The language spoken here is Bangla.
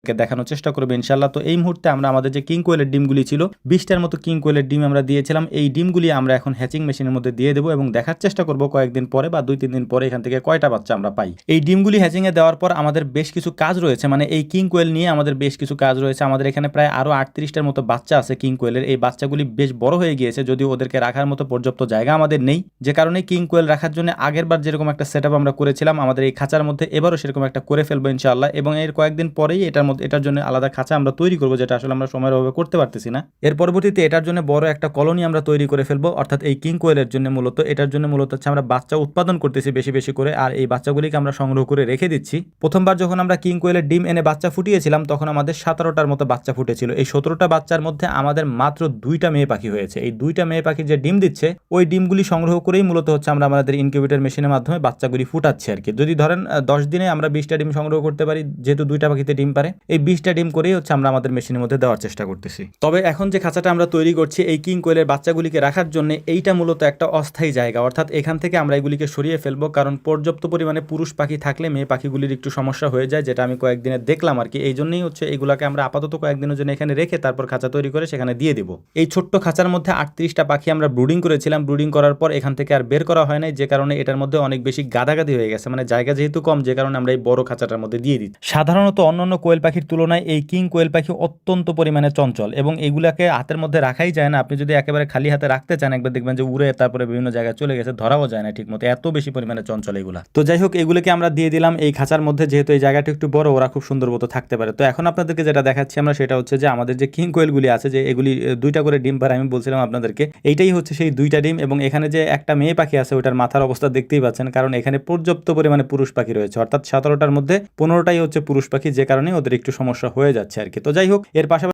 দেখানোর চেষ্টা করবো ইনশাল্লাহ। তো এই মুহূর্তে আমরা আমাদের যে কিং কোয়েলের ডিমগুলি ছিল 20টার মতো কিং কোয়েলের ডিম আমরা দিয়েছিলাম, এই ডিমগুলি আমরা এখন হ্যাচিং মেশিনের মধ্যে দিয়ে দেবো এবং দেখার চেষ্টা করবো কয়েকদিন পরে বা 2-3 দিন পরে এখান থেকে কয়টা বাচ্চা আমরা পাই। এই ডিমগুলি হ্যাচিংয়ে দেওয়ার পর আমাদের বেশ কিছু কাজ রয়েছে, মানে এই কিং কোয়েল নিয়ে আমাদের বেশ কিছু কাজ রয়েছে। আমাদের এখানে প্রায় আরও 38টার মতো বাচ্চা আছে কিং কোয়েলের। এই বাচ্চাগুলি বেশ বড় হয়ে গিয়েছে, যদিও ওদেরকে রাখার মতো পর্যাপ্ত জায়গা আমাদের নেই, যে কারণে কিং কোয়েল রাখার জন্য আগেরবার যেরকম একটা সেটআপ আমরা করেছিলাম আমাদের এই খাঁচার মধ্যে এবারও সেরকম একটা করে ফেলবো ইনশাআল্লাহ। এবং এর কয়েকদিন পরেই এটার জন্য আলাদা খাঁচা আমরা তৈরি করবো, যেটা আসলে আমরা সময়ের অভাবে করতে পারতেছি না। এর পরবর্তীতে এটার জন্য বড় একটা কলোনি আমরা তৈরি করে ফেলবো, অর্থাৎ এই কিং কোয়েলের জন্য এটার জন্য মূলত হচ্ছে আমরা বাচ্চা উৎপাদন করতেছি বেশি বেশি করে, আর এই বাচ্চাগুলিকে আমরা সংগ্রহ করে রেখে দিচ্ছি। প্রথমবার যখন আমরা কিং কোয়েলের ডিম এনে বাচ্চা ফুটিয়েছিলাম তখন আমাদের 17টার মতো বাচ্চা ফুটেছিল। এই 17টা বাচ্চার মধ্যে আমাদের মাত্র 2টা মেয়ে পাখি হয়েছে। এই 2টা মেয়ে পাখি যে ডিম দিচ্ছে ওই ডিমগুলি সংগ্রহ করেই মূলত হচ্ছে আমরা আমাদের ইনকিউবেটর মেশিনের মাধ্যমে বাচ্চাগুলি ফুটাচ্ছি আর কি। যদি ধরেন 10 দিনে আমরা 20টা ডিম সংগ্রহ করতে পারি, যেহেতু 2টা পাখিতে ডিম পারে, এই 20টা ডিম করেই হচ্ছে আমরা আমাদের মেশিনের মধ্যে দেওয়ার চেষ্টা করতেছি। তবে এখন যে খাঁচাটা আমরা তৈরি করছি এই কিং কোয়েলের বাচ্চাগুলিকে রাখার জন্য এইটা মূলত একটা অস্থায়ী জায়গা, অর্থাৎ এখান থেকে আমরা এগুলিকে সরিয়ে ফেলবো, কারণ পর্যাপ্ত পরিমাণে পুরুষ পাখি থাকলে মেয়ে পাখিগুলির একটু সমস্যা হয়ে যায়, যেটা আমি কয়েকদিনে দেখলাম আর কি। এই জন্যই হচ্ছে এগুলাকে আমরা আপাতত কয়েকদিনের জন্য এখানে রেখে তারপর খাঁচা তৈরি করে সেখানে দিয়ে দিব। এই ছোট্ট খাঁচার মধ্যে 38টা পাখি আমরা ব্রুডিং করেছিলাম, ব্রুডিং করার পর এখান থেকে আর বের করা হয় নাই, যে কারণে এটার মধ্যে অনেক বেশি গাদাগাদি হয়ে গেছে, মানে জায়গা যেহেতু কম, যে কারণে আমরা এই বড় খাঁচাটার মধ্যে দিয়ে দিই। সাধারণত অন্যান্য কোয়েল পাখির তুলনায় এই কিং কোয়েল পাখি অত্যন্ত পরিমাণে চঞ্চল এবং এগুলাকে হাতের মধ্যে রাখাই যায় না। আপনি যদি একেবারে খালি হাতে রাখতে চান একবার দেখবেন যে উড়ে তারপরে বিভিন্ন জায়গায় চলে গেছে, ধরাও যায় না ঠিক মতো, এত বেশি পরিমাণে চঞ্চল এগুলা। তো যাই হোক, এগুলোকে আমরা দিয়ে দিলাম এই খাঁচার মধ্যে, যেহেতু এই জায়গাটা একটু বড়, ওরা খুব সুন্দর মতো থাকতে পারে। তো এখন আপনাদেরকে যেটা দেখাচ্ছি আমরা সেটা হচ্ছে যে আমাদের যে কিং কোয়েলগুলি আছে, যে এগুলি 2টা করে ডিম পারে, আমি বলছিলাম আপনাদেরকে এইটাই হচ্ছে সেই 2টা ডিম। এবং এখানে যে একটা মেয়ে পাখি আছে ওটার মাথার অবস্থা দেখতেই পাচ্ছেন, কারণ এখানে পর্যাপ্ত পরিমাণে পুরুষ পাখি রয়েছে, অর্থাৎ 17টার মধ্যে 15টাই হচ্ছে পুরুষ পাখি, যে কারণে ওদের একটু সমস্যা হয়ে যাচ্ছে আর কি। তো যাই হোক, এর পাশাপাশি